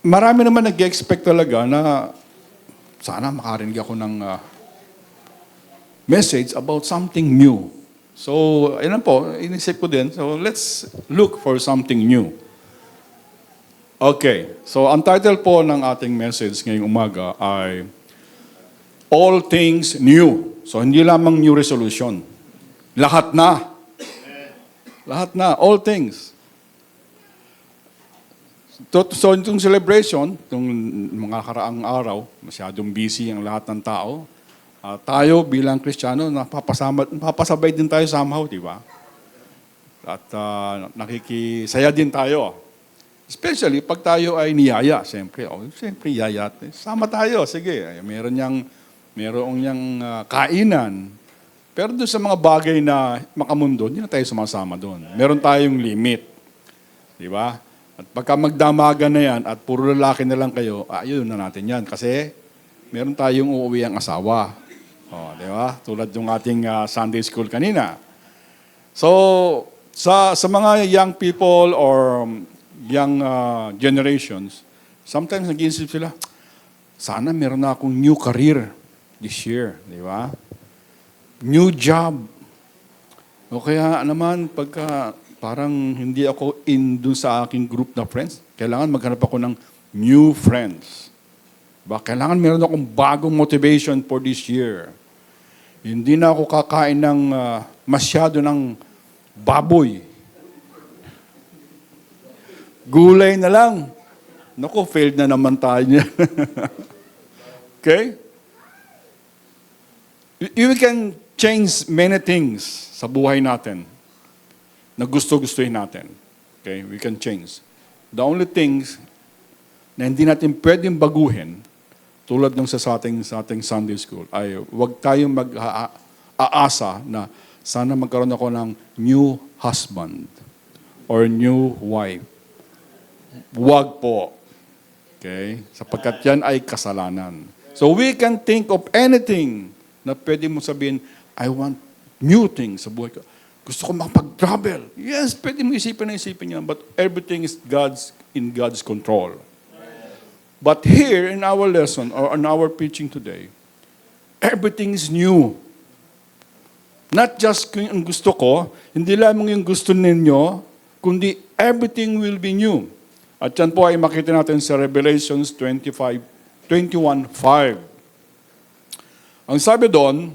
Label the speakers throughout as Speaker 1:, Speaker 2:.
Speaker 1: marami naman nag-expect talaga na sana makarinig ako ng message about something new. So, ayun po, inisip ko din. So, let's look for something new. Okay, so ang title po ng ating message ngayong umaga ay All Things New. So, hindi lamang new resolution. Lahat na. Lahat na, all things. So, itong celebration, itong mga karaang araw, masyadong busy ang lahat ng tao. Tayo bilang Kristiyano, napapasabay din tayo somehow, di ba? At nakikisaya din tayo. Especially pag tayo ay niyaya, siyempre. Siyempre, yaya. Sama tayo, sige. Meron niyang kainan. Pero doon sa mga bagay na makamundo, hindi na tayo sumasama doon. Meron tayong limit. Di ba? At pagka magdamagan na yan at puro lalaki na lang kayo, ayun na natin yan. Kasi meron tayong uuwi ang asawa. Di ba? Tulad yung ating Sunday school kanina. So, sa mga young people or young generations, sometimes nag-iisip sila, sana meron na akong new career this year. Di ba? New job. O kaya naman, pagka parang hindi ako in dun sa aking group na friends, kailangan maghanap ako ng new friends. Diba? Kailangan meron akong bagong motivation for this year. Hindi na ako kakain ng masyado ng baboy. Gulay na lang. Naku, failed na naman tayo niya. Okay? You can change many things sa buhay natin na gusto-gustuhin natin. Okay? We can change. The only things na hindi natin pwedeng baguhin, tulad ng sa ating Sunday school, ay huwag tayong mag-aasa na sana magkaroon ako ng new husband or new wife. Huwag po. Okay? Sapagkat yan ay kasalanan. So we can think of anything na pwede mo sabihin, I want new things sa buhay ko. Gusto ko makapag-travel. Yes, pwede mo isipin yan, but everything is in God's control. But here in our lesson, or in our preaching today, everything is new. Not just yung gusto ko, hindi lamang yung gusto ninyo, kundi everything will be new. At yan po ay makita natin sa Revelations 21:5. Ang sabi doon,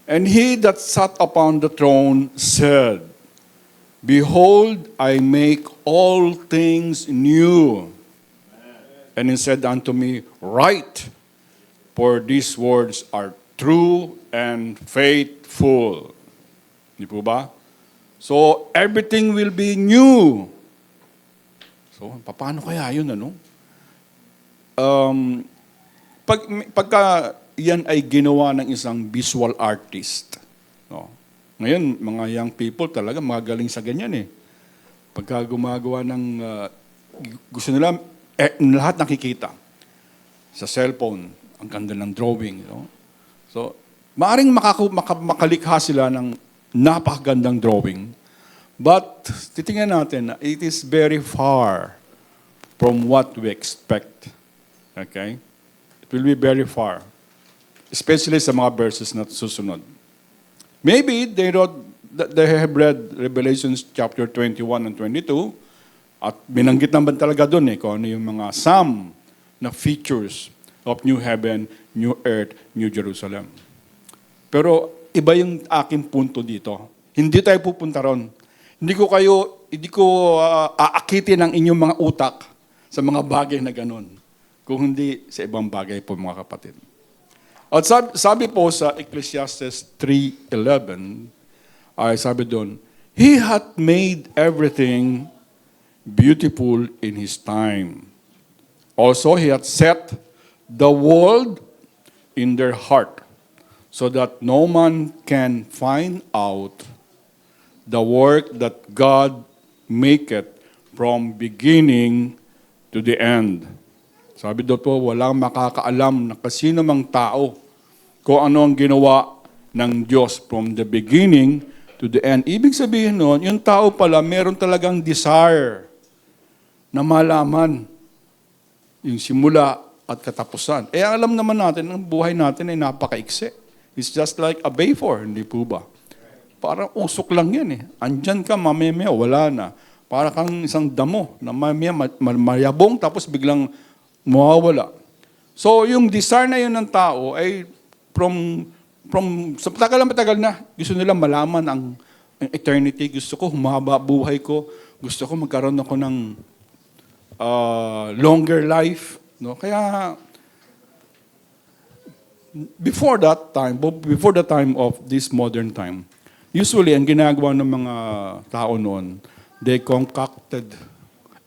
Speaker 1: and he that sat upon the throne said, Behold, I make all things new. And he said unto me, Write, for these words are true and faithful. Di po ba? So, everything will be new. So, paano kaya yun, ano? Pagka yan ay ginawa ng isang visual artist. No? Ngayon, mga young people talaga magaling sa ganyan eh. Pagka gumagawa ng, gusto nila, lahat nakikita. Sa cellphone, ang ganda ng drawing. No? So, maaring makalikha sila ng napakagandang drawing. But, titingnan natin, it is very far from what we expect. Okay? It will be very far. Especially sa mga verses na susunod. Maybe they have read Revelations chapter 21 and 22 at binanggit naman talaga doon kung ano yung mga some na features of new heaven, new earth, new Jerusalem. Pero iba yung aking punto dito. Hindi tayo pupunta ron. Hindi ko aakitin ang inyong mga utak sa mga bagay na ganun. Kung hindi sa ibang bagay po mga kapatid. At sabi po sa Ecclesiastes 3:11, ay sabi doon, He hath made everything beautiful in His time. Also, He hath set the world in their heart, so that no man can find out the work that God maketh from beginning to the end. Sabi doon po, walang makakaalam na kasino mang tao kung ano ang ginawa ng Diyos from the beginning to the end. Ibig sabihin nun, yung tao pala meron talagang desire na malaman yung simula at katapusan. Eh alam naman natin, ang buhay natin ay napakaiksi. It's just like a Bayfor, hindi po ba? Parang usok lang yan eh. Andyan ka, mamaya wala na. Para kang isang damo na mamaya mayabong tapos biglang mawawala. So yung desire na yun ng tao ay from sa matagal na, gusto nila malaman ang eternity. Gusto ko humaba buhay ko. Gusto ko magkaroon ako ng longer life. No? Kaya, before the time of this modern time, usually, ang ginagawa ng mga tao noon, they concocted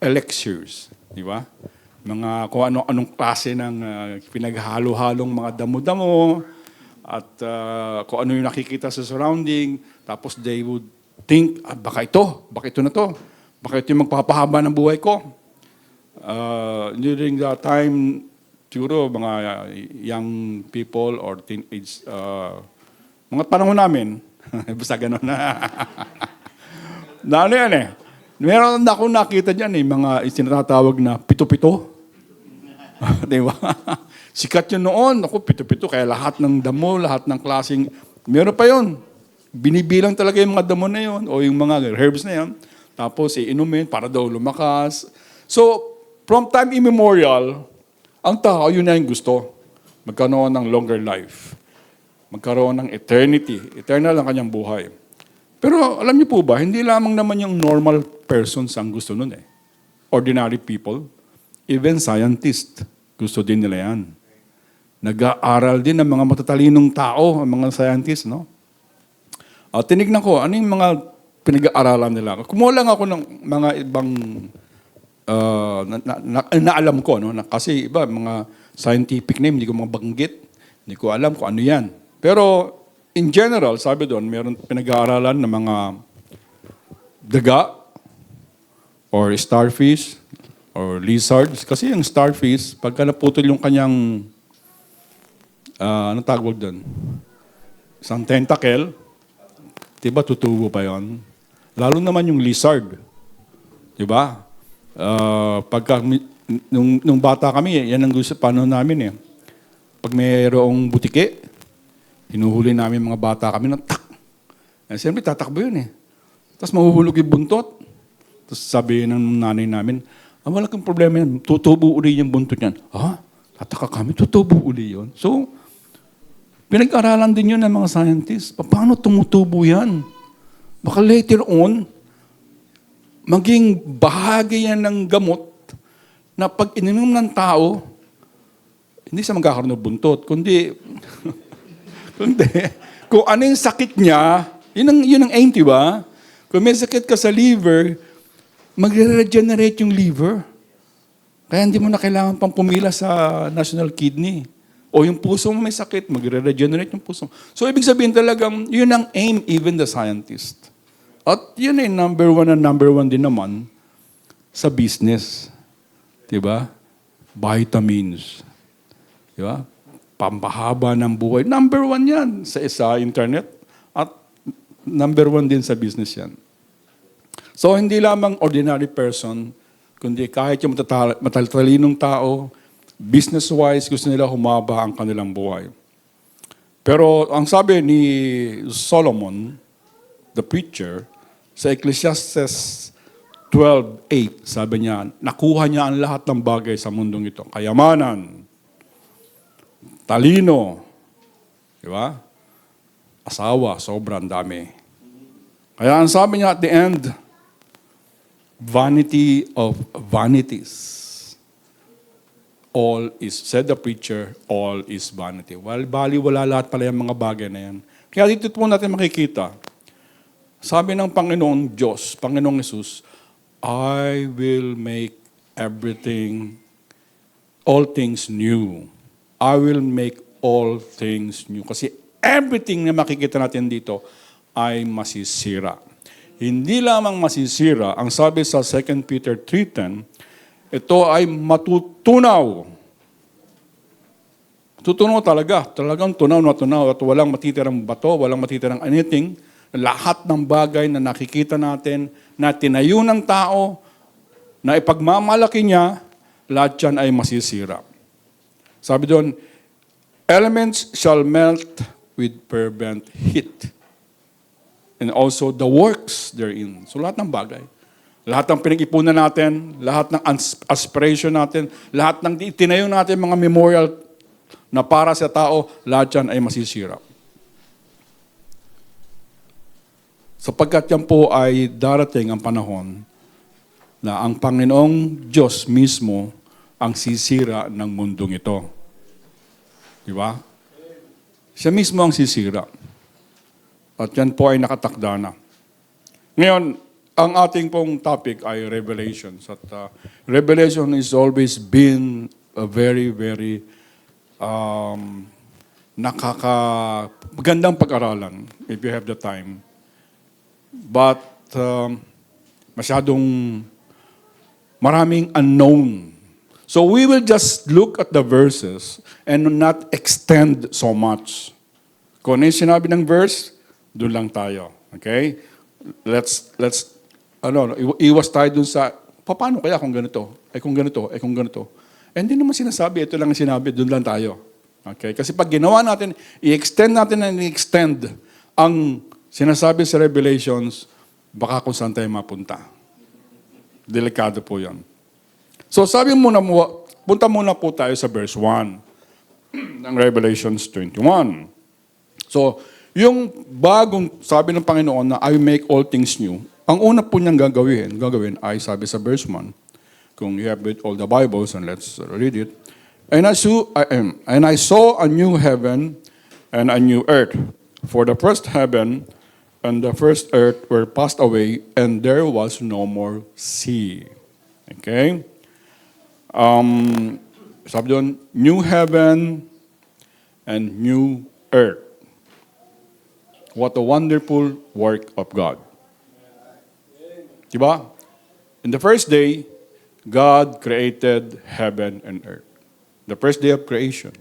Speaker 1: elixirs. Di ba? Mga kung anong klase ng pinaghalo-halong mga damo-damo, at kung ano yung nakikita sa surrounding, tapos they would think, baka ito na to. Baka ito yung magpapahaba ng buhay ko. During that time, siguro mga young people or teenage, mga panahon namin, basta gano'n na. Na ano yan eh. Meron na akong nakita dyan eh, mga isinatawag na pito-pito. Di ba? Sikat yun noon. Ako, pito-pito. Kaya lahat ng damo, lahat ng klaseng, meron pa yun. Binibilang talaga yung mga damo na yun o yung mga herbs na yun. Tapos iinumin para daw lumakas. So, from time immemorial, ang tao, yun na yung gusto. Magkaroon ng longer life. Magkaroon ng eternity. Eternal ang kanyang buhay. Pero alam niyo po ba, hindi lamang naman yung normal persons ang gusto nun eh. Ordinary people. Even scientists, gusto din nila yan. Nag-aaral din ng mga matatalinong tao, ang mga scientists, no? Tinignan ko, ano yung mga pinag-aaralan nila. Kumuha lang ako ng mga ibang naalam ko, no? Kasi iba, mga scientific name, hindi ko mabanggit. Hindi ko alam kung ano yan. Pero, in general, sabi doon, meron pinag-aaralan ng mga daga, or starfish, or lizards. Kasi yung starfish, pagka naputol yung kanyang, anong tawag doon? Isang tentacle, diba tutubo pa yon? Lalo naman yung lizard. Diba? Pagka, nung bata kami, yan ang gusto, paano namin eh. Pag mayroong butike, hinuhuli namin mga bata kami ng tak. Siyempre, tatakbo yun eh. Tapos mahuhulog yung buntot. Tapos sabi ng nanay namin, wala kang problema yan, tutubo uli yung buntot yan. Tataka kami, tutubo uli yun. So, pinag-aralan din yun ng mga scientists. Paano tumutubo yan? Baka later on, maging bahagi yan ng gamot na pag ininom ng tao, hindi siya magkakaroon ng buntot, kundi kung ano yung sakit niya, yun ang aim, diba? Kung may sakit ka sa liver, magre-regenerate yung liver. Kaya hindi mo na kailangan pang pumila sa national kidney. O yung puso mo may sakit, magre-regenerate yung puso mo. So, ibig sabihin talagang, yun ang aim even the scientist. At yun ay number one din naman sa business. Diba? Vitamins. Diba? Pampahaba ng buhay. Number one yan sa internet. At number one din sa business yan. So, hindi lamang ordinary person, kundi kahit yung matatalinong tao, business-wise, gusto nila humaba ang kanilang buhay. Pero ang sabi ni Solomon, the preacher, sa Ecclesiastes 12:8, sabi niya, nakuha niya ang lahat ng bagay sa mundong ito. Kayamanan, talino, di ba? Asawa, sobrang dami. Kaya ang sabi niya at the end, vanity of vanities. All is, said the preacher, all is vanity. Well, bali-wala lahat pala yung mga bagay na yan. Kaya dito po natin makikita, sabi ng Panginoong Diyos, Panginoong Jesus, I will make everything, all things new. I will make all things new. Kasi everything na makikita natin dito ay masisira. Hindi lamang masisira, ang sabi sa 2 Peter 3:10, ito ay matutunaw. Tutunaw talaga. Talagang tunaw na tunaw at walang matitirang bato, walang matitirang anything. Lahat ng bagay na nakikita natin, na tinayo ng tao, na ipagmamalaki niya, lahat yan ay masisira. Sabi doon, elements shall melt with fervent heat. And also the works therein. So lahat ng bagay. Lahat ng pinag-ipunan natin, lahat ng aspiration natin, lahat ng itinayo natin mga memorial na para sa tao, lahat yan ay masisira. Sapagkat yan po ay darating ang panahon na ang Panginoong Diyos mismo ang sisira ng mundong ito. Di ba? Siya mismo ang sisira. At yan po ay nakatakda na. Ngayon, ang ating pong topic ay Revelations. At Revelation is always been a very, very magandang pag-aralan if you have the time. But masyadong maraming unknown. So we will just look at the verses and not extend so much. Kung ano yung sinabi ng verse, doon lang tayo. Okay? Let's iwas tayo dun sa, paano kaya kung ganito? Kung ganito. Hindi naman sinasabi, ito lang ang sinabi, dun lang tayo. Okay? Kasi pag ginawa natin, i-extend natin and i-extend ang sinasabi sa Revelations, baka kung saan tayo mapunta. Delikado po yan. So sabi muna, punta muna po tayo sa verse 1 ng Revelations 21. So, yung bagong sabi ng Panginoon na I make all things new, ang una po niyang gagawin ay sabi sa verse 1, kung you have read all the Bibles, and let's read it, and I saw a new heaven and a new earth, for the first heaven and the first earth were passed away, and there was no more sea. Okay? Sabi doon, new heaven and new earth. What a wonderful work of God. Diba? In the first day, God created heaven and earth. The first day of creation.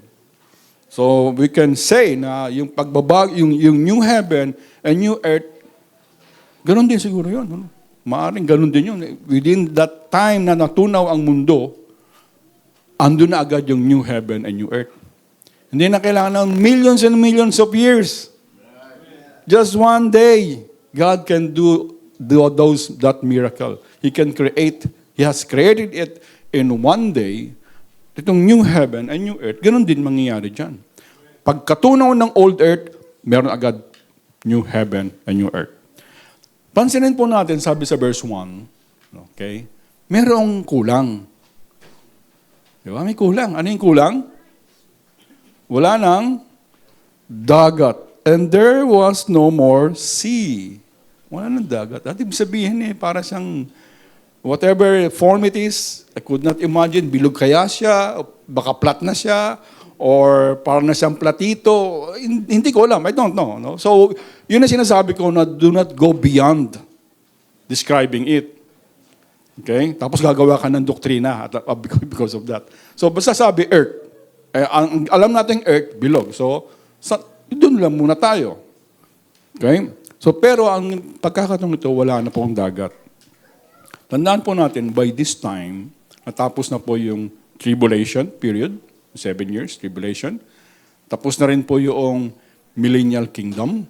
Speaker 1: So we can say na yung pagbabag, yung new heaven and new earth, ganun din siguro yun. Ano? Maaring ganun din yun. Within that time na natunaw ang mundo, ando na agad yung new heaven and new earth. Hindi na kailangan ng millions and millions of years. Just one day, God can do that miracle. He has created it in one day. Itong new heaven and new earth, ganun din mangyayari dyan. Pagkatunaw ng old earth, meron agad new heaven and new earth. Pansinin po natin, sabi sa verse 1, okay, merong kulang. Diba? May kulang. Ano yung kulang? Wala nang dagat. And there was no more sea. Wala nang dagat. At ibig sabihin para siyang whatever form it is, I could not imagine, bilog kaya siya, baka flat na siya, or parang na siyang platito. Hindi ko alam. I don't know. No? So, yun ang sinasabi ko na do not go beyond describing it. Okay? Tapos gagawa ka ng doktrina because of that. So, basta sabi earth. Ang alam natin earth, bilog. So, doon lang muna tayo. Okay? So, pero ang pagkakataong ito, wala na pong dagat. Tandaan po natin, by this time, natapos na po yung tribulation period, 7 years, tribulation. Tapos na rin po yung millennial kingdom.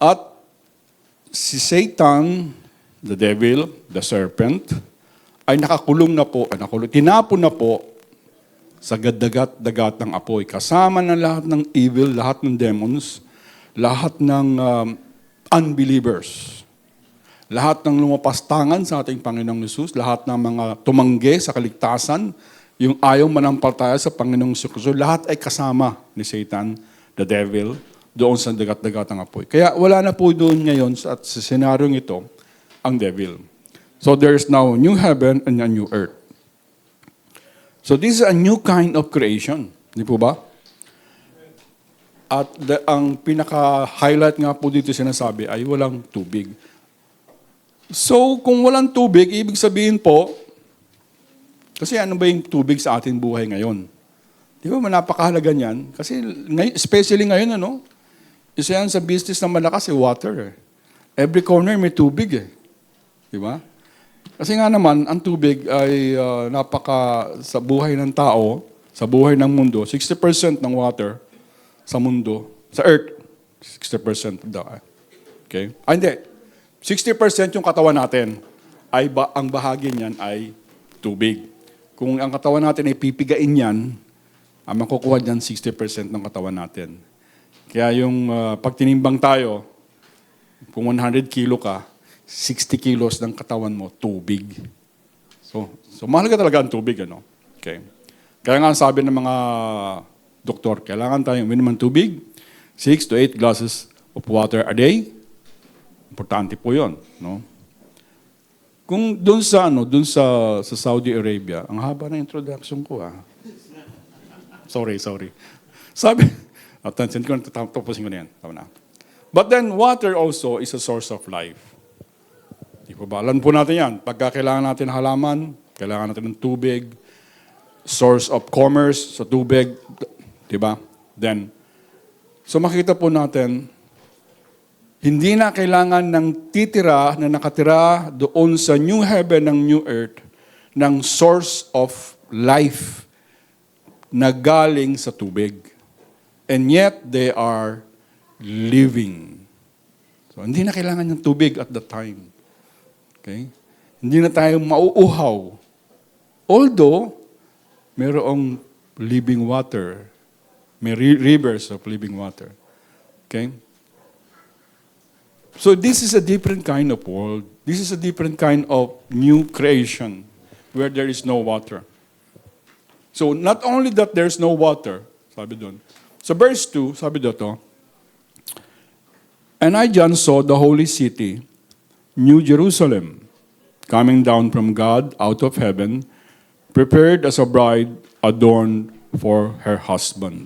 Speaker 1: At si Satan, the devil, the serpent, ay nakakulong na po, tinapon na po sa dagat ng apoy. Kasama na lahat ng evil, lahat ng demons, lahat ng unbelievers. Lahat ng lumapastangan sa ating Panginoong Hesus, lahat ng mga tumanggi sa kaligtasan, yung ayaw manampalataya sa Panginoong Hesus, lahat ay kasama ni Satan, the devil, doon sa dagat-dagat ng apoy. Kaya wala na po doon ngayon sa senaryong ito, ang devil. So there's now new heaven and a new earth. So this is a new kind of creation. Di po ba? At ang pinaka-highlight nga po dito sinasabi ay walang tubig. So, kung walang tubig, ibig sabihin po, kasi ano ba yung tubig sa ating buhay ngayon? Di ba, napakahalaga niyan? Kasi, especially ngayon, isa yan sa business na malakas, water. Every corner may tubig. Di ba? Kasi nga naman, ang tubig ay sa buhay ng tao, sa buhay ng mundo, 60% ng water sa mundo, sa earth, 60% daw. Okay? Hindi. 60% yung katawan natin, ang bahagi niyan ay tubig. Kung ang katawan natin ay pipigain yan, ang makukuha niyan 60% ng katawan natin. Kaya yung pag tinimbang tayo, kung 100 kilo ka, 60 kilos ng katawan mo, tubig. So mahalaga talaga ang tubig, ano? Okay. Kaya nga sabi ng mga doktor, kailangan tayong uminom ng tubig, 6 to 8 glasses of water a day. Importante po 'yon, no? Kung doon sa Saudi Arabia, ang haba ng introduction ko, Sorry. Sabi, attention ko, tapusin ko na yan. Tama na. But then, water also is a source of life. Alam po natin yan. Pagka kailangan natin halaman, kailangan natin ng tubig, source of commerce sa tubig, diba? Then, so makita po natin, hindi na kailangan ng titira na nakatira doon sa new heaven ng new earth ng source of life na galing sa tubig. And yet, they are living. So, hindi na kailangan ng tubig at that time. Okay? Hindi na tayo mauuhaw. Although, mayroong living water. May rivers of living water. Okay? So this is a different kind of world. This is a different kind of new creation where there is no water. So not only that there's no water, sabi doon. So verse 2, sabi dito, and I, John, saw the holy city, New Jerusalem, coming down from God out of heaven, prepared as a bride adorned for her husband.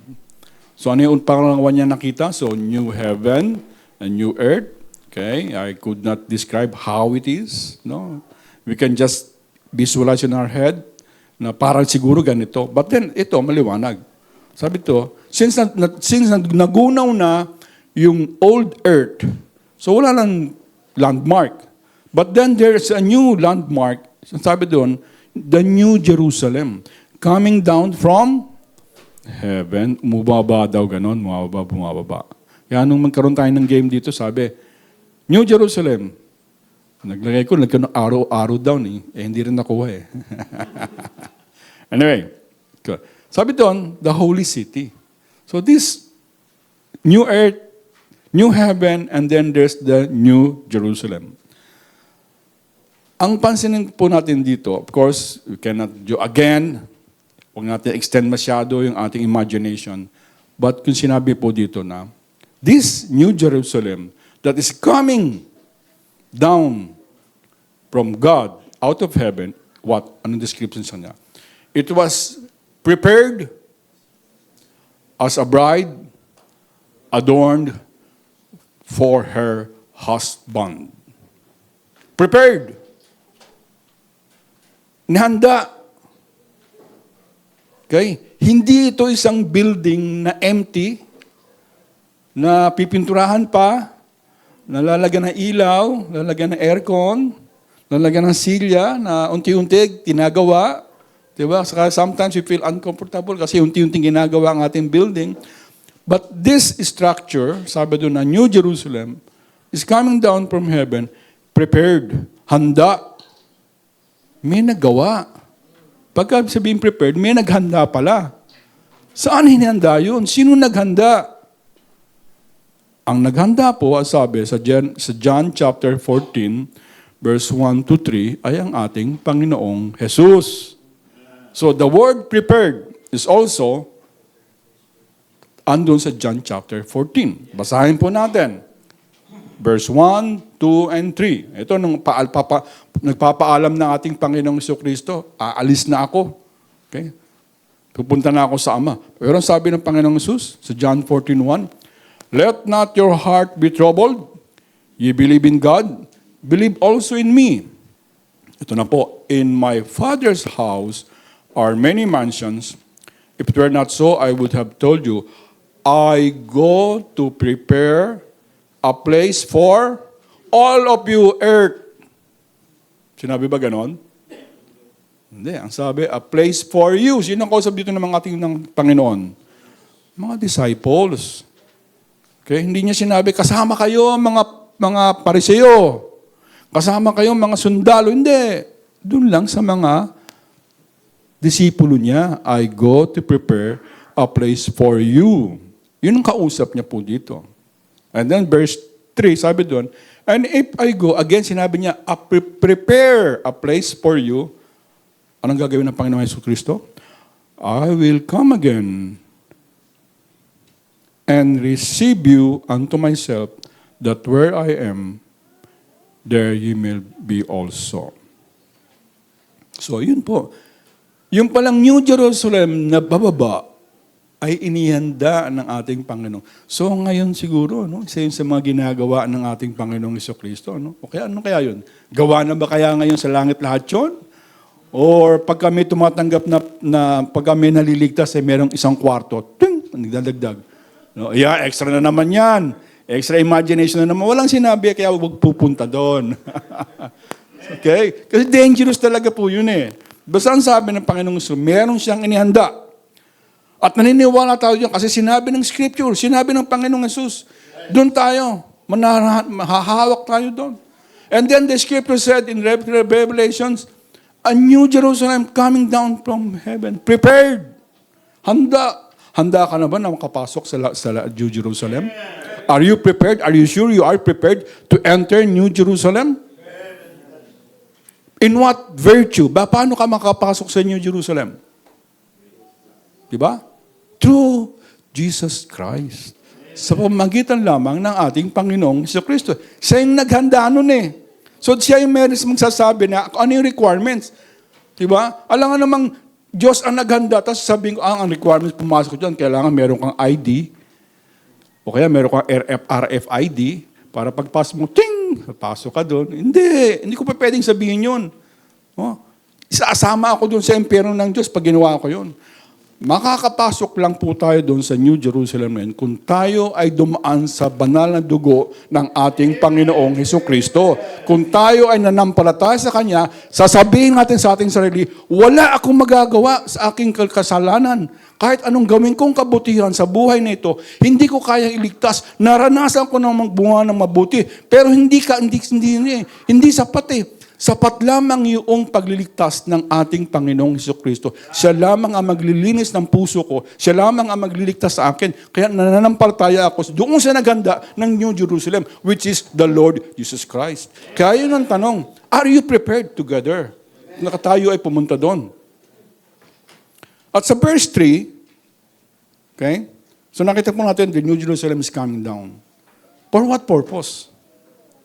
Speaker 1: So ano yung pangalawa niya nakita? So new heaven and new earth. Okay, I could not describe how it is. No, we can just visualize in our head na parang siguro ganito. But then ito maliwanag. Sabi to, since nagunaw na yung old earth, so wala lang landmark. But then there's a new landmark. Sabi doon, the New Jerusalem, coming down from heaven. Umubaba daw ganon, bumababa. Kaya nung magkaroon tayo ng game dito, sabi, New Jerusalem. Naglagay ko, araw-araw down hindi rin nakuha Anyway, sabi doon, the holy city. So this new earth, new heaven, and then there's the New Jerusalem. Ang pansinin po natin dito, of course, we cannot do again, huwag natin extend masyado yung ating imagination. But kung sinabi po dito na, this New Jerusalem that is coming down from God out of heaven, anong description sa niya? It was prepared as a bride adorned for her husband. Prepared. Nihanda. Okay? Hindi ito isang building na empty, na pipinturahan pa, nalalagyan ng ilaw, lalagyan ng aircon, lalagyan ng silya na unti-unti tinagawa. Diba? Saka sometimes we feel uncomfortable kasi unti-unting ginagawa ang ating building. But this structure, sabi doon na New Jerusalem, is coming down from heaven, prepared, handa. May nagawa. Pagka sabihin prepared, may naghanda pala. Saan hinanda yun? Sino naghanda? Ang naghanda po, sabi sa John chapter 14, verse 1 to 3, ay ang ating Panginoong Jesus. So the word prepared is also andun sa John chapter 14. Basahin po natin. Verse 1, 2, and 3. Ito, nung nagpapaalam ng ating Panginoong Jesucristo, aalis na ako. Okay? Pupunta na ako sa Ama. Pero ang sabi ng Panginoong Jesus sa John 14:1, let not your heart be troubled. Ye believe in God, believe also in me. Ito na po, in my Father's house are many mansions. If it were not so, I would have told you, I go to prepare a place for all of you, earth. Sinabi ba ganon? Hindi. Ang sabi, a place for you. Sino ang kausap dito ng mga ating ng Panginoon? Mga disciples. Okay? Hindi niya sinabi, kasama kayo mga pariseo. Kasama kayo mga sundalo. Hindi. Doon lang sa mga disipulo niya, I go to prepare a place for you. Yun ang kausap niya po dito. And then verse 3, sabi doon, and if I go, again sinabi niya, prepare a place for you. Anong gagawin ng Panginoon Hesus Kristo? I will come again and receive you unto myself, that where I am, there ye may be also. So, yun po. Yung palang New Jerusalem na bababa ay inihanda ng ating Panginoon. So, ngayon siguro, no, isa yun sa mga ginagawa ng ating Panginoong Jesucristo. No? O kaya, ano kaya yun? Gawa na ba kaya ngayon sa langit lahat yun? Or pag kami tumatanggap na pag kami naliligtas, ay merong isang kwarto, ting, nagdadagdag. No, yeah, extra na naman yan. Extra imagination na naman. Walang sinabi, kaya huwag pupunta doon. Okay? Kasi dangerous talaga po yun eh. Basta ang sabi ng Panginoong Hesus, meron siyang inihanda. At naniniwala tayo dyan kasi sinabi ng Scripture, sinabi ng Panginoong Hesus, doon tayo, mahahawak tayo doon. And then the Scripture said in Revelations, a new Jerusalem coming down from heaven, prepared. Handa. Handa ka na ba na makapasok sa New Jerusalem? Are you prepared? Are you sure you are prepared to enter New Jerusalem? In what virtue? Paano ka makapasok sa New Jerusalem? Diba? Through Jesus Christ. Sa pamamagitan lamang ng ating Panginoong Jesucristo. Siya yung naghanda nun eh. So siya yung meron magsasabi na ano yung requirements. Diba? Alam nga namang Diyos ang naghanda, tapos sabihin ko, ang requirements pumasok dyan, kailangan meron kang ID, o kaya meron kang RFID, para pagpasok mo, ting, pasok ka doon. Hindi ko pa pwedeng sabihin yun. Oh, isasama ako doon sa impyerno ng Diyos pag ginawa ko yun. Makakapasok lang po tayo doon sa New Jerusalem ngayon kung tayo ay dumaan sa banal na dugo ng ating Panginoong Jesucristo. Kung tayo ay nanampalataya sa Kanya, sasabihin natin sa ating sarili, wala akong magagawa sa aking kasalanan. Kahit anong gawin kong kabutihan sa buhay na ito, hindi ko kayang iligtas. Naranasan ko ng magbunga ng mabuti. Pero hindi sapat eh. Sapat lamang yung pagliligtas ng ating Panginoong Jesucristo. Siya lamang ang maglilinis ng puso ko. Siya lamang ang magliligtas sa akin. Kaya nananampalataya ako doon sa naghanda ng New Jerusalem, which is the Lord Jesus Christ. Kaya yun ang tanong, are you prepared together? Nakatayo ay pumunta doon. At sa verse 3, okay, so nakita po natin, the New Jerusalem is coming down. For what purpose?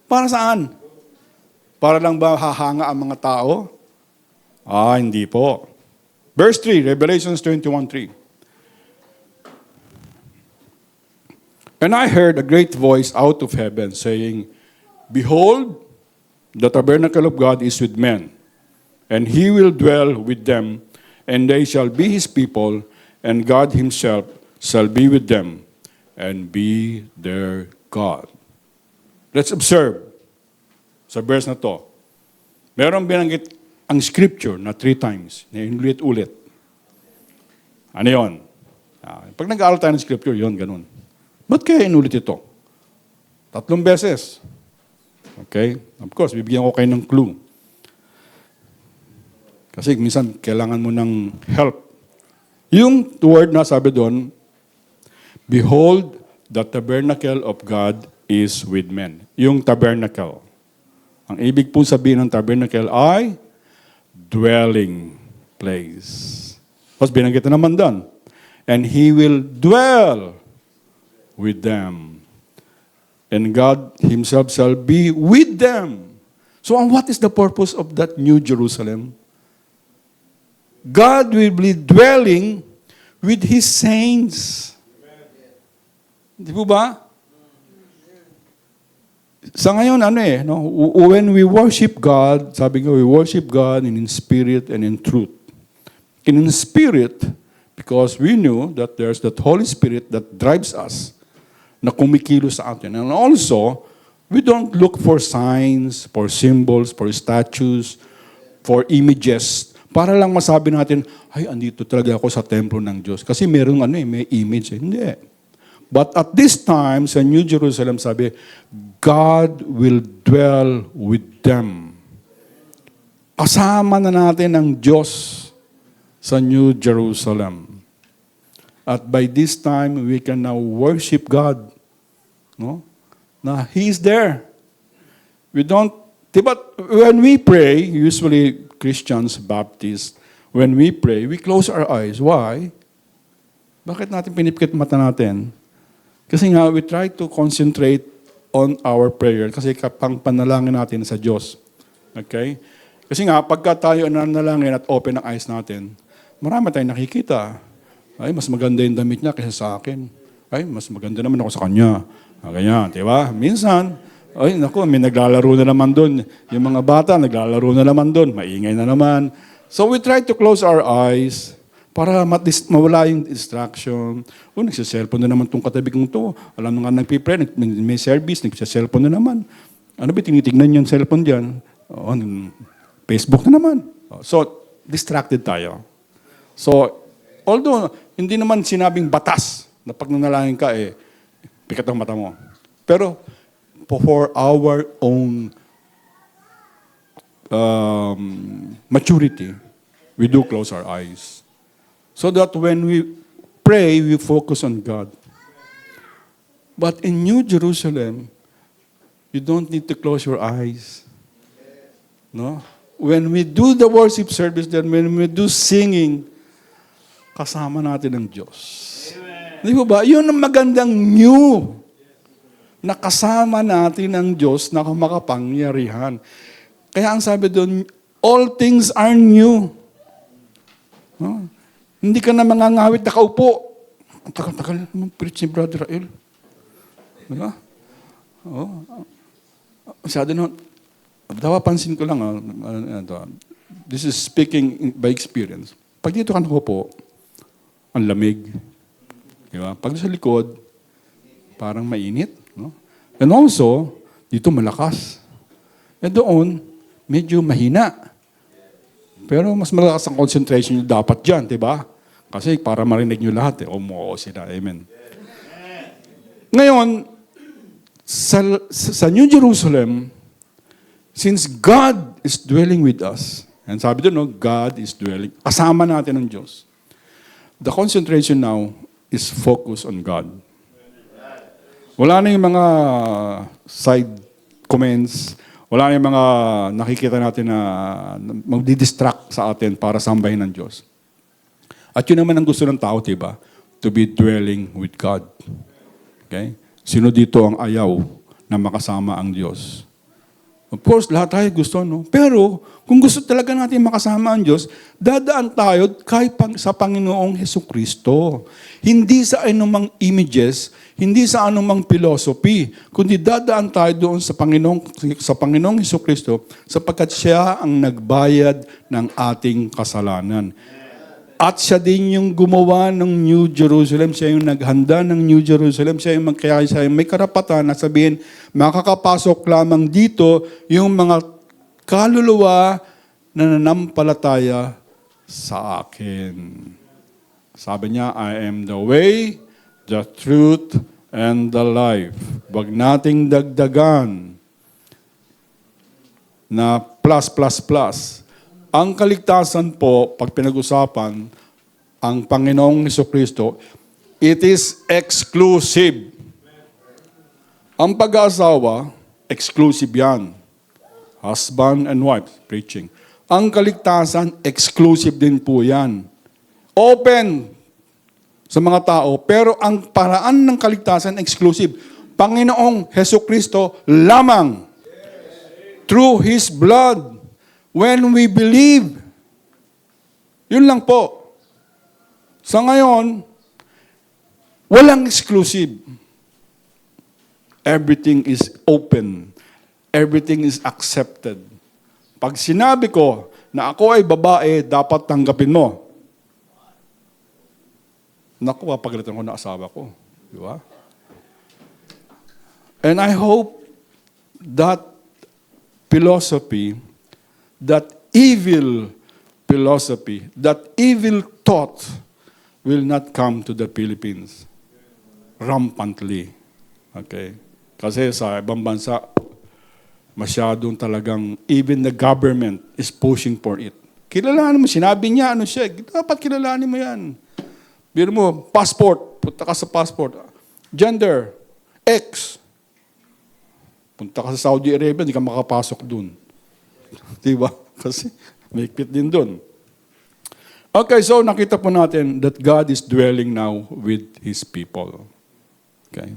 Speaker 1: Para saan? Para lang ba hahanga ang mga tao? Hindi po. Verse 3, Revelations 21:3. And I heard a great voice out of heaven saying, Behold, the tabernacle of God is with men, and He will dwell with them, and they shall be His people, and God Himself shall be with them, and be their God. Let's observe sa verse na to. Merong binanggit ang scripture na 3 times, na inulit-ulit. Ano yun? Pag nag-aaral tayo ng scripture, yun, ganun. Ba't kaya inulit ito? 3 beses. Okay? Of course, bibigyan ko kayo ng clue. Kasi minsan, kailangan mo ng help. Yung word na sabi doon, Behold, the tabernacle of God is with men. Yung tabernacle. Ang ibig po sabihin ng tabernacle ay dwelling place. Tapos binanggit na naman doon. And He will dwell with them. And God Himself shall be with them. So what is the purpose of that New Jerusalem? God will be dwelling with His saints. Di po ba? Sa ngayon, when we worship God, sabi nga, we worship God in spirit and in truth. In spirit, because we knew that there's that Holy Spirit that drives us, na kumikilos sa atin. And also, We don't look for signs, for symbols, for statues, for images, para lang masabi natin, ay, andito talaga ako sa templo ng Diyos. Kasi merong may image. Hindi. But at this time, sa New Jerusalem, sabi, God will dwell with them. Kasama na natin ang Diyos sa New Jerusalem. At by this time, we can now worship God. No? Na He is there. We don't, diba, when we pray, usually Christians, Baptists, when we pray, we close our eyes. Why? Bakit natin pinipikit mata natin? Kasi nga, we try to concentrate on our prayer kasi kapang panalangin natin sa Diyos. Okay? Kasi nga, pagka tayo nanalangin at open ang eyes natin, marami tayong nakikita. Ay, mas maganda yung damit niya kaysa sa akin. Ay, mas maganda naman ako sa kanya. Ganyan, di ba? Minsan, ay, naku, may naglalaro na naman doon. Yung mga bata, naglalaro na naman doon. Maingay na naman. So we try to close our eyes para mawala yung distraction. O, nagsiselfone na naman itong katabi kong to. Alam nga, nagpipray, may service, nagsiselfone na naman. Ano ba, tinitignan yung cellphone dyan? O, Facebook na naman. So, distracted tayo. So, although, hindi naman sinabing batas na pag nanalangin ka, pikat ang mata mo. Pero, for our own maturity, we do close our eyes. So that when we pray, we focus on God. But in New Jerusalem, you don't need to close your eyes. No? When we do the worship service, then when we do singing, kasama natin ang Diyos. Di ba? Yun ang magandang new. Nakasama natin ang Diyos na makapangyarihan. Kaya ang sabi doon, all things are new. No? Hindi ka na mangangawit na kaupo. Ang tagal-tagal naman preach ni Brother Rael. Diba? Masyado na, pansin ko lang, this is speaking by experience. Pag dito ka nakaupo, ang lamig. Diba? Pag sa likod, parang mainit. No? And also, dito malakas. And doon, medyo mahina. Pero mas malakas ang concentration nyo dapat dyan, diba? Kasi para marinig nyo lahat, umuo sila. Amen. Ngayon, sa New Jerusalem, since God is dwelling with us, and sabi doon, no, God is dwelling, kasama natin ang Diyos. The concentration now is focused on God. Wala na yung mga side comments, wala na yung mga nakikita natin na magdidistract sa atin para sambahin ng Diyos. At yun naman ang gusto ng tao, diba? To be dwelling with God. Okay? Sino dito ang ayaw na makasama ang Diyos? Of course, lahat tayo gusto, no? Pero, kung gusto talaga natin makasama ang Diyos, dadaan tayo kahit sa Panginoong Hesukristo. Hindi sa anumang images, hindi sa anumang philosophy, kundi dadaan tayo doon sa Panginoong Hesukristo sapagkat siya ang nagbayad ng ating kasalanan. At siya din yung gumawa ng New Jerusalem. Siya yung naghanda ng New Jerusalem. Siya yung kaya siya may karapatan na sabihin, makakapasok lamang dito yung mga kaluluwa na nanampalataya sa akin. Sabi niya, I am the way, the truth, and the life. Huwag nating dagdagan na plus. Ang kaligtasan po, pag pinag-usapan, ang Panginoong Hesukristo, it is exclusive. Ang pag-aasawa, exclusive yan. Husband and wife, preaching. Ang kaligtasan, exclusive din po yan. Open sa mga tao, pero ang paraan ng kaligtasan, exclusive. Panginoong Hesukristo lamang. Through His blood. When we believe, yun lang po. Sa ngayon, walang exclusive. Everything is open. Everything is accepted. Pag sinabi ko na ako ay babae, dapat tanggapin mo. Naku, papagalitan ko na asawa ko. Di ba? And I hope that philosophy, that evil philosophy, that evil thought will not come to the Philippines rampantly. Okay? Kasi sa ibang bansa, masyadong talagang, even the government is pushing for it. Kilalanin mo, sinabi niya, ano siya, dapat kilalanin mo yan. Biro mo, passport, punta ka sa passport. Gender, X. Punta ka sa Saudi Arabia, hindi ka makapasok dun. Diba? Kasi may ikpit din dun. Okay, so nakita po natin that God is dwelling now with His people. Okay?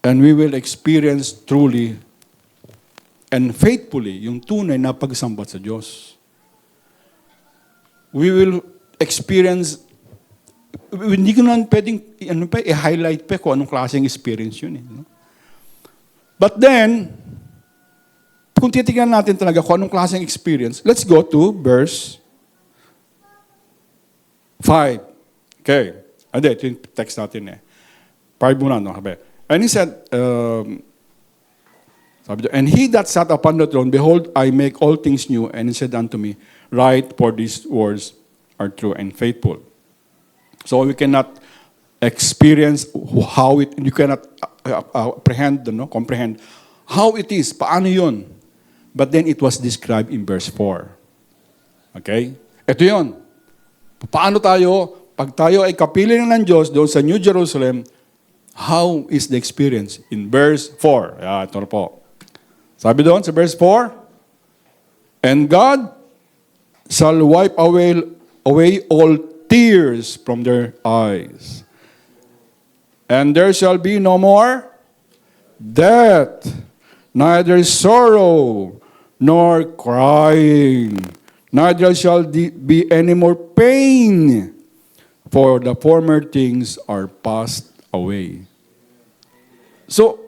Speaker 1: And we will experience truly and faithfully yung tunay na pagsamba sa Diyos. We will experience, hindi ko naman pwedeng i-highlight pa kung anong klaseng experience yun. No? But then, kung titignan natin talaga kung anong klaseng experience, let's go to verse 5. Okay. Ito yung text natin eh. 5 muna, no? And he said, and he that sat upon the throne, behold, I make all things new. And he said unto me, write, for these words are true and faithful. So we cannot experience how it, you cannot comprehend how it is, paano yun. But then it was described in verse 4. Okay? Ito yun. Paano tayo, pag tayo ay kapiling ng Diyos doon sa New Jerusalem, how is the experience? In verse 4. Ito na po. Sabi doon sa verse 4, and God shall wipe away all tears from their eyes. And there shall be no more death, neither sorrow, nor crying, neither shall be any more pain, for the former things are passed away. So,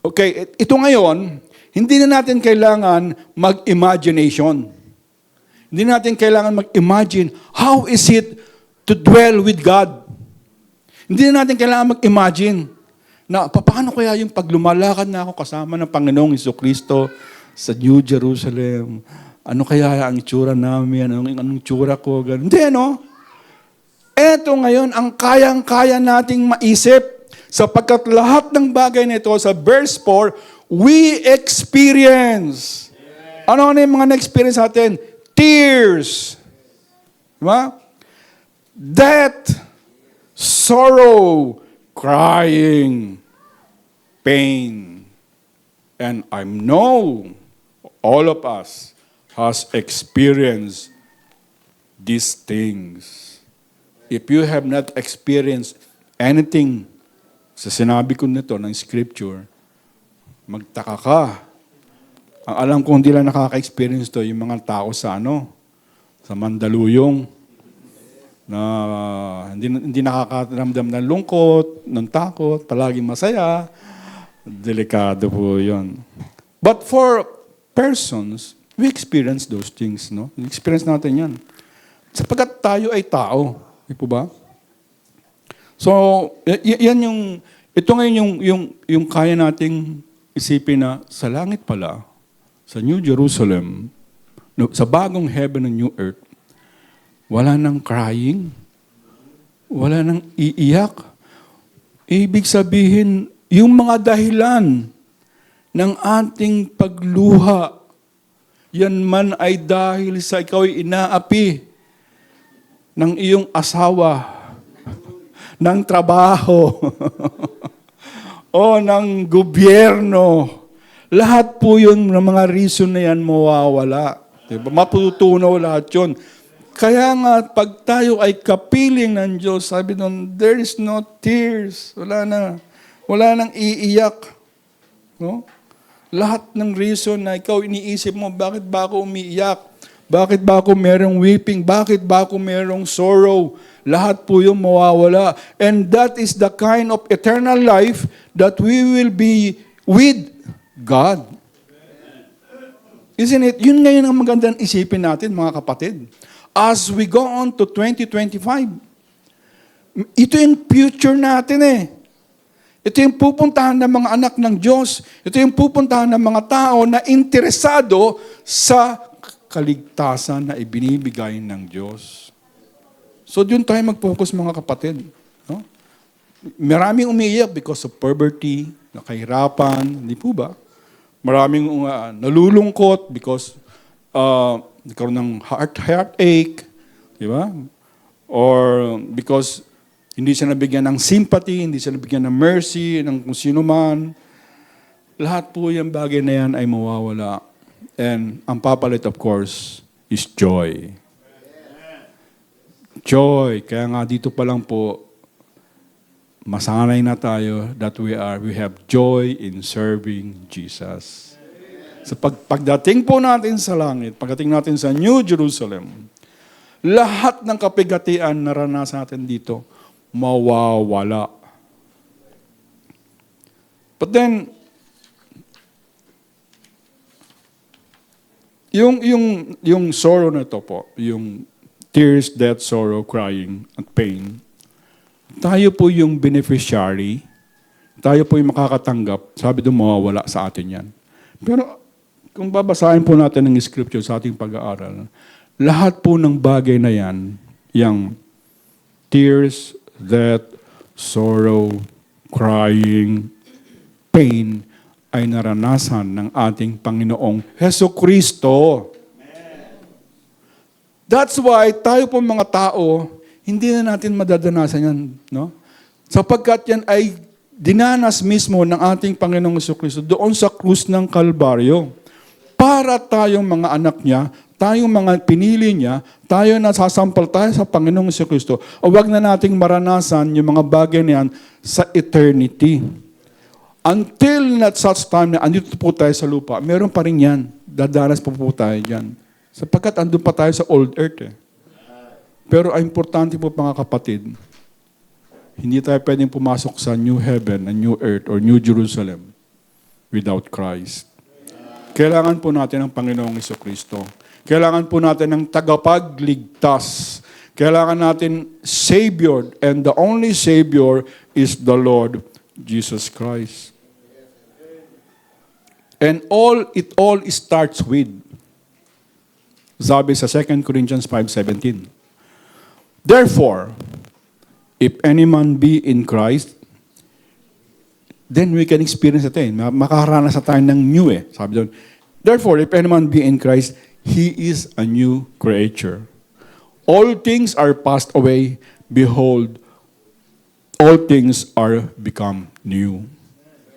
Speaker 1: okay, ito ngayon, hindi na natin kailangan mag-imagination. Hindi natin kailangan mag-imagine, how is it to dwell with God? Hindi na natin kailangan mag-imagine na paano kaya yung pag lumalakad na ako kasama ng Panginoong Jesucristo sa New Jerusalem, ano kaya ang itsura namin, anong itsura ko, ganun. Hindi, no? Ito ngayon ang kayang-kaya nating maisip sapagkat lahat ng bagay nito sa verse 4, we experience. Ano yung mga na-experience natin? Tears. Diba? Death. Sorrow. Crying. Pain. And I know all of us has experienced these things. If you have not experienced anything sa sinabi ko nito ng scripture, magtaka ka. Ang alam ko hindi lang nakaka-experience to yung mga tao sa sa Mandaluyong na hindi nakakaramdam ng lungkot, ng takot, palaging masaya. Delikado po 'yon. But for persons, we experience those things, no? Experience natin 'yan. Sapagkat tayo ay tao. Di po ba? So, ito ngayon yung kaya nating isipin na sa langit pala, sa New Jerusalem, sa bagong heaven and new earth, wala nang crying, wala nang iiyak. Ibig sabihin, yung mga dahilan ng ating pagluha, yan man ay dahil sa ikaw ay inaapi ng iyong asawa, ng trabaho, o ng gobyerno. Lahat po yun, ng mga reason na yan, mawawala. Diba? Matutunaw lahat yun. Kaya nga, pag tayo ay kapiling ng Diyos, sabi nun, there is no tears. Wala na. Wala nang iiyak. No? Lahat ng reason na ikaw iniisip mo, bakit ba ako umiiyak? Bakit ba ako merong weeping? Bakit ba ako merong sorrow? Lahat po yung mawawala. And that is the kind of eternal life that we will be with God. Isn't it? Yun ngayon ang magandang isipin natin, mga kapatid. As we go on to 2025, ito yung future natin eh. Ito yung pupuntahan ng mga anak ng Diyos. Ito yung pupuntahan ng mga tao na interesado sa kaligtasan na ibinibigay ng Diyos. So doon tayo mag-focus mga kapatid. No? Maraming umiiyak because of poverty, kahirapan, hindi po ba? Maraming nalulungkot because nagkaroon ng heartache, di ba? Or because hindi siya nabigyan ng sympathy, hindi siya nabigyan ng mercy, ng kung sino man. Lahat po yung bagay na yan ay mawawala. And ang papalit, of course, is joy. Joy. Kaya nga dito pa lang po, masanay na tayo that we have joy in serving Jesus. So pagdating po natin sa langit, pagdating natin sa New Jerusalem, lahat ng kapigatian na naranasan natin dito, mawawala. But then, yung sorrow na ito po, yung tears, death, sorrow, crying, and pain, tayo po yung beneficiary, tayo po yung makakatanggap, sabi doon mawawala sa atin yan. Pero kung babasahin po natin ng scripture sa ating pag-aaral, lahat po ng bagay na yan, yung tears, death, sorrow, crying, pain, ay naranasan ng ating Panginoong Hesukristo. That's why tayo po mga tao, hindi na natin madadanasan yan. No? Sapagkat yan ay dinanas mismo ng ating Panginoong Hesukristo doon sa krus ng Kalbaryo. Para tayong mga anak niya, tayong mga pinili niya, tayo na sasampal tayo sa Panginoong Jesucristo, o wag na nating maranasan yung mga bagay na yan sa eternity. Until not such time na andito po tayo sa lupa, meron pa rin yan. Dadanas po tayo dyan. Sapagkat andun pa tayo sa old earth. Pero ang importante po mga kapatid, hindi tayo pwedeng pumasok sa new heaven and new earth or new Jerusalem without Christ. Kailangan po natin ang Panginoong Jesucristo. Kailangan po natin ng tagapagligtas. Kailangan natin Savior. And the only Savior is the Lord Jesus Christ. And it all starts with, sabi sa 2 Corinthians 5:17. Therefore, if any man be in Christ, then we can experience it. Makakaranas na tayo ng new Sabi doon, therefore, if any man be in Christ, he is a new creature. All things are passed away. Behold, all things are become new.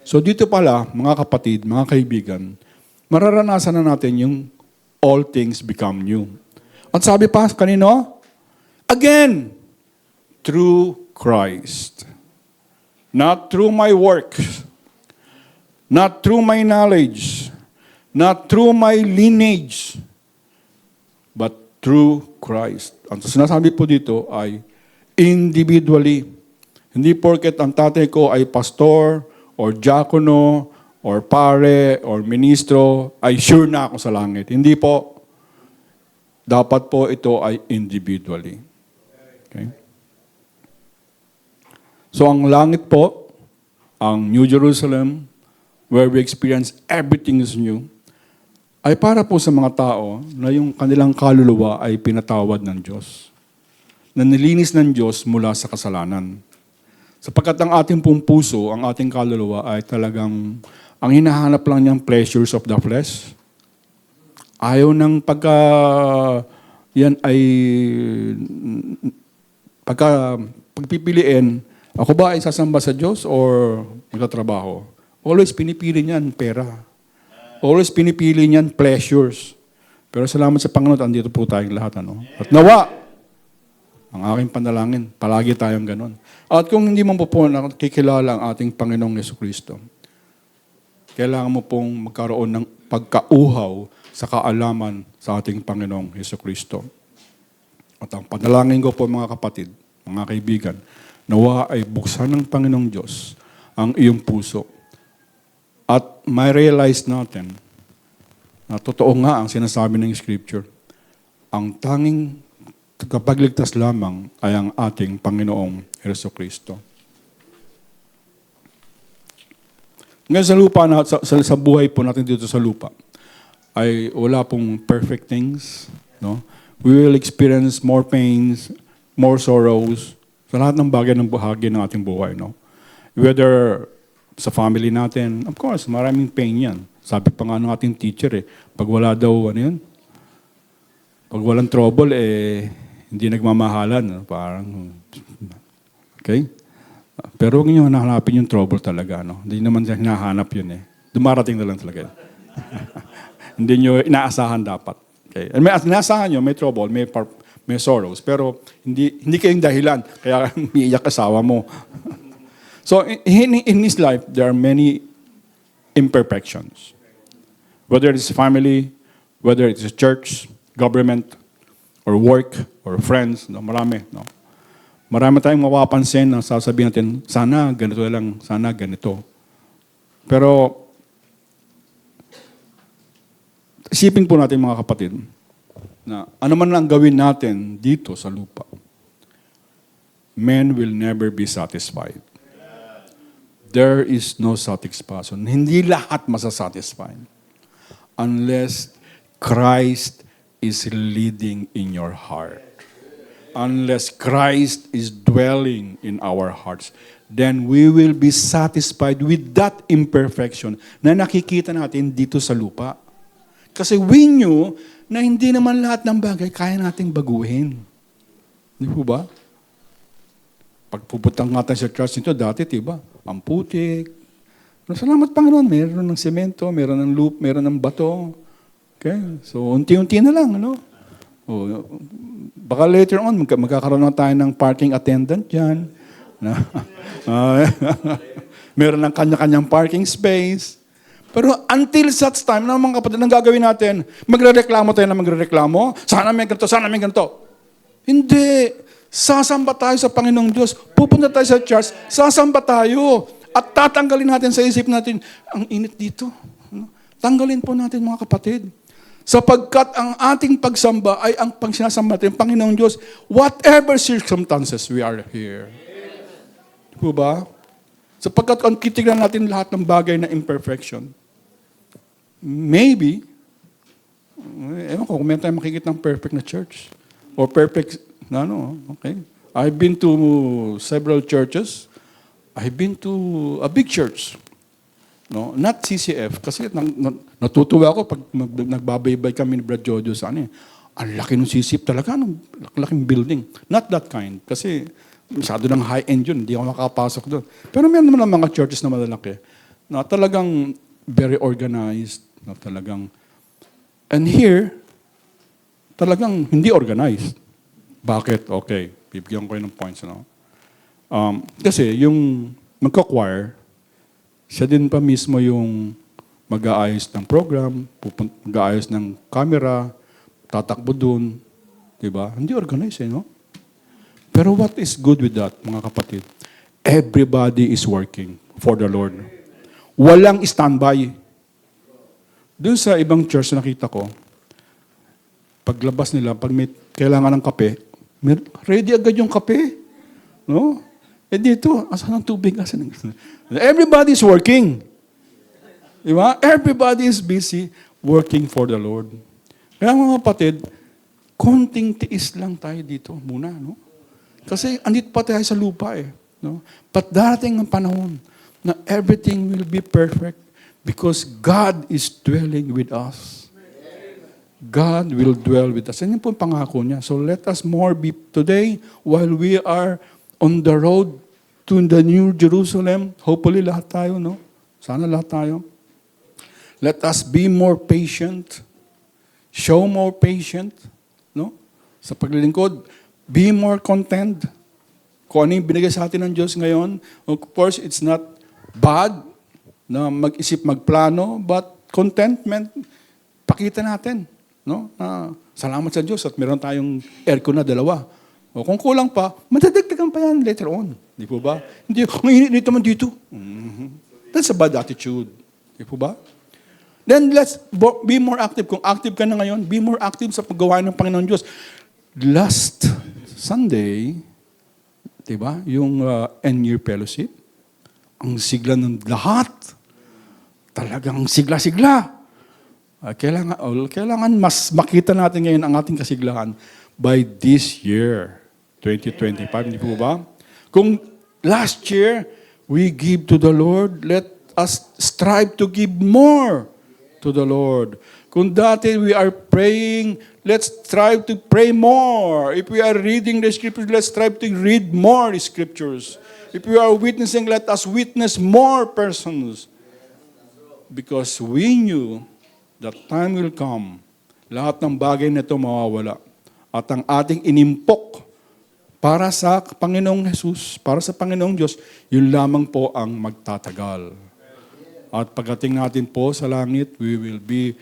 Speaker 1: So dito pala, mga kapatid, mga kaibigan, mararanasan na natin yung all things become new. At sabi pa kanino? Again, through Christ. Not through my works, not through my knowledge, not through my lineage, but through Christ. Ang sinasabi po dito ay individually. Hindi porket ang tatay ko ay pastor, or diakono, or pare, or ministro, ay sure na ako sa langit. Hindi po. Dapat po ito ay individually. Okay? So ang langit po, ang New Jerusalem, where we experience everything is new, ay para po sa mga tao na yung kanilang kaluluwa ay pinatawad ng Diyos. Na nilinis ng Diyos mula sa kasalanan. Sapagkat ang ating pong puso, ang ating kaluluwa ay talagang, ang hinahanap lang niyang pleasures of the flesh. Ayaw ng yan ay, pagpipiliin, ako ba ay sasamba sa Diyos or magtatrabaho? Always pinipili niyan pera. Always pinipili niyan pleasures. Pero salamat sa Panginoon, andito po tayong lahat. At nawa, ang aking panalangin, palagi tayong ganon. At kung hindi mo po nakikilala ang ating Panginoong Jesucristo, kailangan mo pong magkaroon ng pagkauhaw sa kaalaman sa ating Panginoong Jesucristo. At ang panalangin ko po mga kapatid, mga kaibigan, nawa ay buksan ng Panginoong Diyos ang iyong puso. At may realize natin na totoo nga ang sinasabi ng Scripture. Ang tanging tagapagligtas lamang ay ang ating Panginoong Jesucristo. Ngayon sa lupa, sa buhay po natin dito sa lupa, ay wala pong perfect things. No? We will experience more pains, more sorrows, sa lahat ng bagay ng bahagi ng ating buhay. No? Whether sa family natin, of course, maraming pain yan. Sabi pa nga ng ating teacher, pag wala daw, pag walang trouble, hindi nagmamahalan. No? Parang, okay? Pero huwag niyo hanapin yung trouble talaga. No? Hindi naman siya hinahanap yun Dumarating na lang talaga yun. Hindi niyo inaasahan dapat. Okay? May inaasahan niyo, may trouble, may sorrows. Pero hindi kayong dahilan. Kaya umiiyak asawa mo. So in his life, there are many imperfections. Whether it's family, whether it's church, government, or work, or friends, no? Marami. No? Marami tayong mapapansin na sasabihin natin, sana ganito lang, sana ganito. Pero, isipin po natin mga kapatid, na ano man lang gawin natin dito sa lupa, men will never be satisfied. There is no satisfaction. Hindi lahat masasatisfy unless Christ is leading in your heart. Unless Christ is dwelling in our hearts, then we will be satisfied with that imperfection na nakikita natin dito sa lupa. Kasi we knew na hindi naman lahat ng bagay kaya nating baguhin. Di po ba? Pag pupuntang natin sa church nito, dati, diba? Ang putik. Salamat Panginoon, meron ng semento, meron ng loop, meron ng bato. Okay? So, unti-unti na lang, baka later on, magkakaroon na tayo ng parking attendant dyan. Meron ng kanya-kanyang parking space. Pero until such time, mga kapatid, ang gagawin natin, magrereklamo tayo na magrereklamo, sana may ganito, sana may ganito. Hindi. Sasamba tayo sa Panginoong Diyos. Pupunta tayo sa church, sasamba tayo. At tatanggalin natin sa isip natin, ang init dito. Tanggalin po natin mga kapatid. Sapagkat ang ating pagsamba ay ang pagsinasamba natin, Panginoong Diyos, whatever circumstances we are here. Diba ba? Sapagkat kung titignan natin lahat ng bagay na imperfection, maybe, ewan ko, kung may tayo makikita ng perfect na church. Or perfect, okay. I've been to several churches. I've been to a big church. No, not CCF kasi natutuwa ako pag nagbabaybay kami ni Brad Jojo sa Ang laki ng CCF talaga, laking building. Not that kind kasi masyado ng high-end yun, hindi ako makakapasok doon. Pero meron naman mga churches na malalaki na talagang very organized, na talagang and here talagang hindi organized. Bakit? Okay, bibigyan ko kayo ng points, kasi yung magka-choir, siya din pa mismo yung mag-aayos ng program, mag-aayos ng camera, tatakbo dun. Diba? Hindi organized, no? Pero what is good with that, mga kapatid? Everybody is working for the Lord. Walang standby. Doon sa ibang church na nakita ko, paglabas nila, pag may kailangan ng kape, ready agad yung kape. No? Dito, asan ang tubig? Everybody is working. Diba? Everybody is busy working for the Lord. Kaya mga kapatid, konting tiis lang tayo dito muna. No? Kasi andito pa tayo sa lupa No? But darating ang panahon na everything will be perfect because God is dwelling with us. God will dwell with us. Yan po ang pangako niya. So let us more be today while we are on the road to the New Jerusalem. Hopefully lahat tayo, Sana lahat tayo. Let us be more patient. Show more patient, Sa paglilingkod, be more content. Kung ano yung binigay sa atin ng Diyos ngayon, of course, it's not bad na mag-isip, magplano, but contentment, pakita natin, na salamat sa Diyos at meron tayong aircon na 2. O kung kulang pa, madadagdagan pa yan later on. Di po ba? Hindi, kung init naman dito. That's a bad attitude. Di po ba? Then let's be more active. Kung active ka na ngayon, be more active sa paggawa ng Panginoon Diyos. Last Sunday, di ba, yung end-year fellowship, ang sigla ng lahat. talagang sigla-sigla. Kailangan mas makita natin ngayon ang ating kasiglahan by this year, 2025, hindi po ba? Kung last year, we give to the Lord, let us strive to give more to the Lord. Kung dati we are praying, let's strive to pray more. If we are reading the scriptures, let's strive to read more scriptures. If we are witnessing, let us witness more persons. Because we knew that time will come, lahat ng bagay na ito mawawala. At ang ating inimpok para sa Panginoong Jesus, para sa Panginoong Diyos, yun lamang po ang magtatagal. At pagdating natin po sa langit, we will be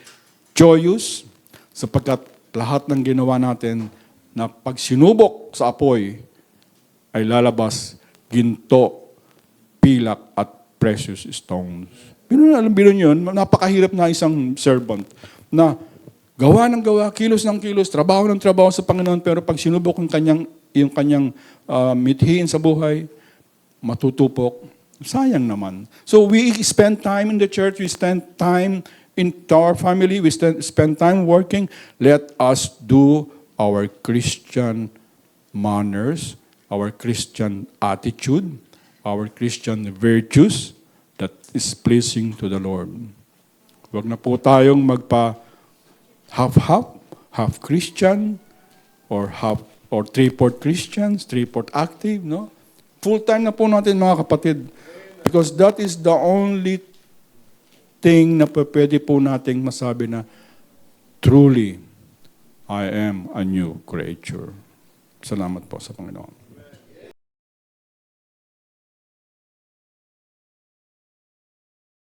Speaker 1: joyous sapagkat lahat ng ginawa natin na pag sinubok sa apoy ay lalabas ginto, pilak at precious stones. Bino yun, napakahirap na isang servant na gawa ng gawa, kilos ng kilos, trabaho ng trabaho sa Panginoon, pero pag sinubok yung kanyang mithiin sa buhay, matutupok, sayang naman. So we spend time in the church, we spend time in our family, we spend time working. Let us do our Christian manners, our Christian attitude, our Christian virtues that is pleasing to the Lord. Huwag na po tayong half Christian, or 3/4 Christians, 3/4 active, no? Full-time na po natin, mga kapatid. Because that is the only thing na pwede po nating masabi na truly, I am a new creature. Salamat po sa Panginoon.